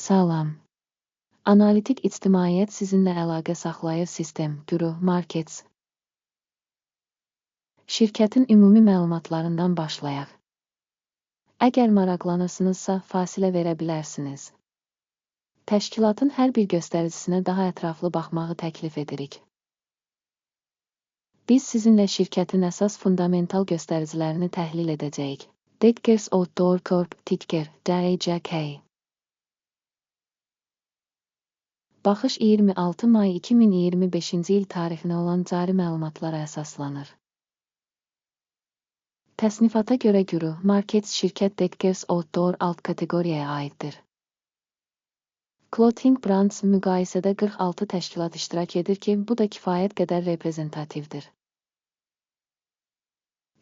Salam. Analitik ictimaiyyət sizinlə əlaqə saxlayır sistem, güruh, markets. Şirkətin ümumi məlumatlarından başlayaq. Əgər maraqlanırsınızsa, fasilə verə bilərsiniz. Təşkilatın hər bir göstəricisine daha ətraflı baxmağı təklif edirik. Biz sizinlə şirkətin əsas fundamental göstəricilərini təhlil edəcəyik. Dekkers Outdoor Corp, ticker, DEJK. Baxış 26 may 2025-ci il tarixinə olan cari məlumatlara əsaslanır. Təsnifata görə güruh, markets şirkət Dekkers Outdoor alt kateqoriyaya aiddir. Clothing Brands müqayisədə 46 təşkilat iştirak edir ki, bu da kifayət qədər reprezentativdir.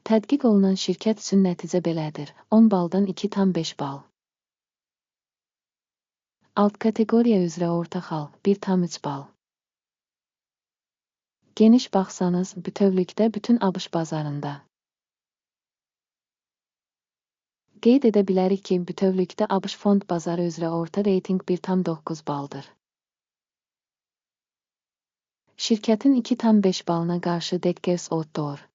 Tədqiq olunan şirkət üçün nəticə belədir: 10 baldan 2,5 bal. Alt kateqoriya üzrə orta xal 1,3 bal. Geniş baxsanız, bütövlükdə bütün ABŞ bazarında. Qeyd edə bilərik ki, bütövlükdə ABŞ fond bazarı üzrə orta reyting 1,9 baldır. Şirkətin 2,5 balına qarşı Dekkers Outdoor.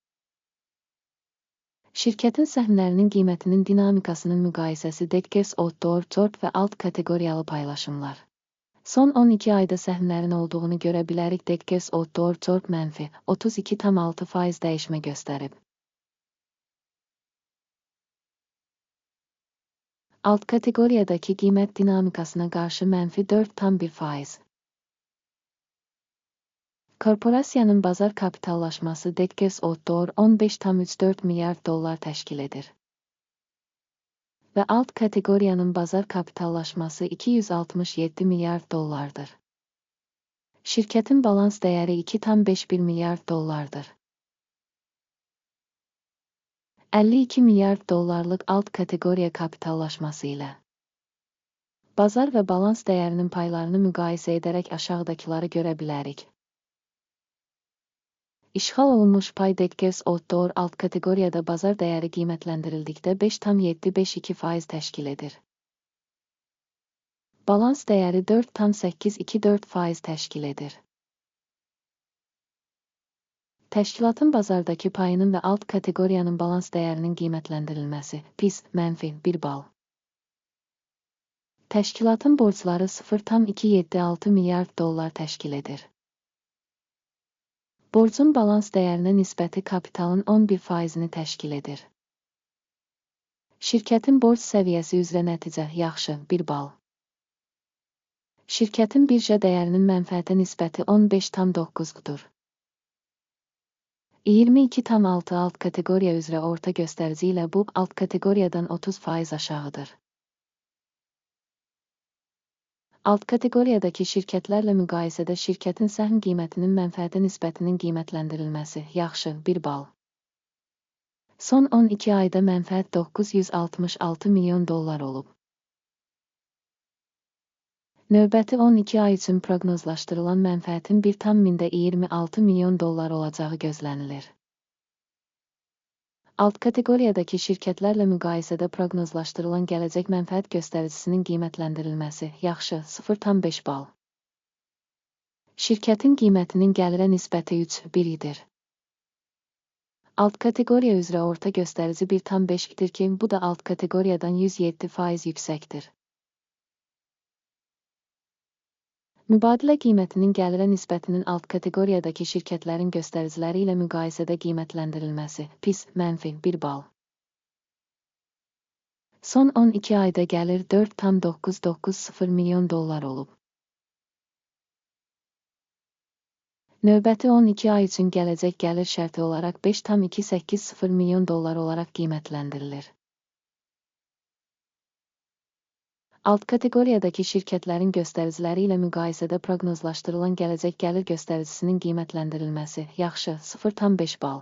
Şirkətin səhmlərinin qiymətinin dinamikasının müqayisəsi Dekkers Outdoor Corp və alt kateqoriyalı paylaşımlar. Son 12 ayda səhmlərin olduğunu görə bilərik. Dekkers Outdoor Corp mənfi 32,6% dəyişmə göstərib. Alt kateqoriyadakı qiymət dinamikasına qarşı mənfi 4,1%. Korporasiyanın bazar kapitallaşması Dekkers Outdoor 15,34 milyard dollar təşkil edir. Və alt kateqoriyanın bazar kapitallaşması 267 milyard dollardır. Şirkətin balans dəyəri 2,51 milyard dollardır. 52 milyard dollarlıq alt kateqoriya kapitallaşması ilə bazar və balans dəyərinin paylarını müqayisə edərək aşağıdakıları görə bilərik. İşğal olunmuş pay Dekkers Outdoor alt kateqoriyada bazar dəyəri qiymətləndirildikdə 5,752% təşkil edir. Balans dəyəri 4,824% təşkil edir. Təşkilatın bazardakı payının və alt kateqoriyanın balans dəyərinin qiymətləndirilməsi PIS -1 bal. Təşkilatın borcları 0,276 milyard dollar təşkil edir. Borcun balans dəyərinə nisbəti kapitalın 11%-ni təşkil edir. Şirkətin borc səviyyəsi üzrə nəticə yaxşı 1 bal. Şirkətin birja dəyərinin mənfəətə nisbəti 15,9-dur. 22,6 alt kateqoriya üzrə orta göstərici ilə bu alt kateqoriyadan 30% aşağıdır. Alt kateqoriyadakı şirkətlərlə müqayisədə şirkətin səhm qiymətinin mənfəətə nisbətinin qiymətləndirilməsi yaxşı 1 bal. Son 12 ayda mənfəət 966 milyon dollar olub. Növbəti 12 ay üçün proqnozlaşdırılan mənfəətin 1,26 milyon dollar olacağı gözlənilir. Alt kateqoriyadakı şirkətlərlə müqayisədə proqnozlaşdırılan gələcək mənfəət göstəricisinin qiymətləndirilməsi yaxşı 0,5 bal. Şirkətin qiymətinin gəlirə nisbəti 3:1 idir. Alt kateqoriya üzrə orta göstərici 1,5-dir ki, bu da alt kateqoriyadan 107% yüksəkdir. Mübadilə qiymətinin gəlirə nisbətinin alt kateqoriyadakı şirkətlərin göstəriciləri ilə müqayisədə qiymətləndirilməsi PIS -1 bal. Son 12 ayda gəlir 4,990 milyon dollar olub. Növbəti 12 ay üçün gələcək gəlir şərti olaraq 5,280 milyon dollar olaraq qiymətləndirilir. Alt kateqoriyadakı şirkətlərin göstəriciləri ilə müqayisədə proqnozlaşdırılan gələcək gəlir göstəricisinin qiymətləndirilməsi yaxşı 0,5 bal.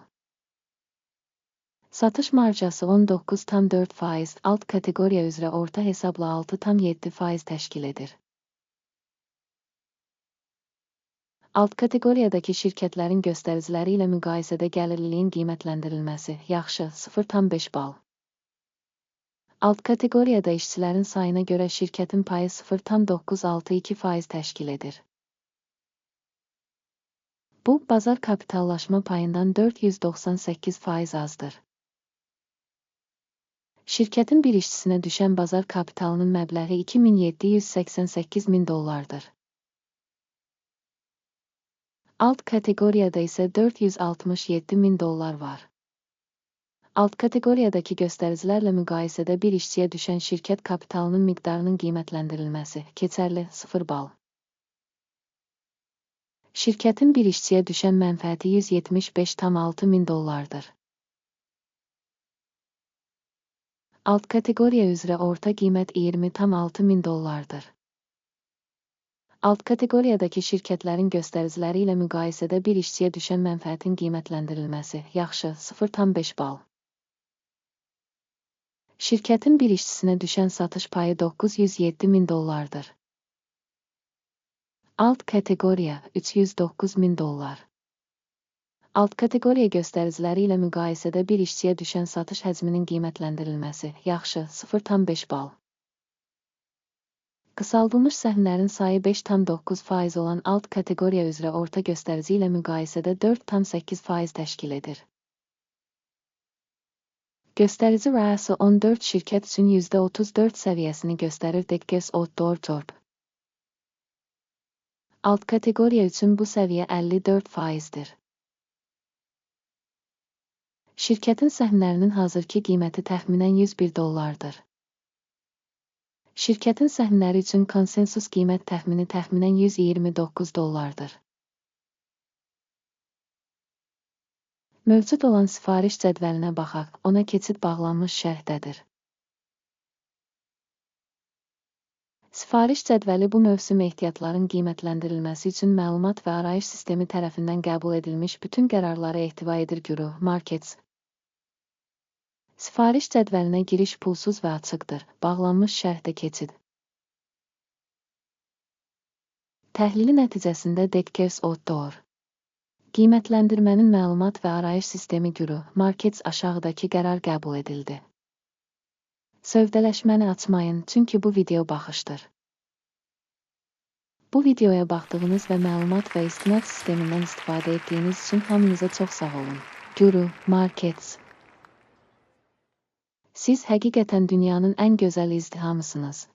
Satış marjası 19,4%, alt kateqoriya üzrə orta hesabla 6,7% təşkil edir. Alt kateqoriyadakı şirkətlərin göstəriciləri ilə müqayisədə gəlirliliyin qiymətləndirilməsi yaxşı 0,5 bal. Alt kateqoriyada işçilərin sayına görə şirkətin payı 0,962% təşkil edir. Bu, bazar kapitallaşma payından 498% azdır. Şirkətin bir işçisinə düşən bazar kapitalının məbləği $2,788,000. Alt kateqoriyada isə $467,000 var. Alt kateqoriyadakı göstəricilərlə müqayisədə bir işçiyə düşən şirkət kapitalının miqdarının qiymətləndirilməsi, keçərli 0 bal. Şirkətin bir işçiyə düşən mənfəəti $175,600,000. Alt kateqoriya üzrə orta qiymət $20,600,000. Alt kateqoriyadakı şirkətlərin göstəriciləri ilə müqayisədə bir işçiyə düşən mənfəətin qiymətləndirilməsi, yaxşı 0,5 bal. Şirkətin bir işçisinə düşən satış payı $907,000. Alt kateqoriya $309,000. Alt kateqoriya göstəriciləri ilə müqayisədə bir işçiyə düşən satış həcminin qiymətləndirilməsi, yaxşı 0,5 bal. Qısaldılmış səhmlərin sayı 5,9% olan alt kateqoriya üzrə orta göstərici ilə müqayisədə 4,8% təşkil edir. Göstərici rəası 14 şirkət üçün %34 səviyyəsini göstərir. Dekkes Outdoor. Alt kateqoriya üçün bu səviyyə 54%dir. Şirkətin səhmlərinin hazırki qiyməti təxminən $101. Şirkətin səhmləri üçün konsensus qiymət təxmini təxminən $129. Mövcud olan sifariş cədvəlinə baxaq, ona keçid bağlanmış şərhdədir. Sifariş cədvəli bu mövsüm ehtiyatların qiymətləndirilməsi üçün məlumat və arayış sistemi tərəfindən qəbul edilmiş bütün qərarları ehtiva edir. Markets. Sifariş cədvəlinə giriş pulsuz və açıqdır. Bağlanmış şərhdə keçid. Təhlili nəticəsində Dekkes Outdoor. Qiymətləndirmənin məlumat və arayış sistemi Markets aşağıdakı qərar qəbul edildi. Sövdələşməni açmayın, çünki bu video baxışdır. Bu videoya baxdığınız və məlumat və istinad sistemindən istifadə etdiyiniz üçün hamınıza çox sağ olun. Markets. Siz həqiqətən dünyanın ən gözəl izdihamısınız.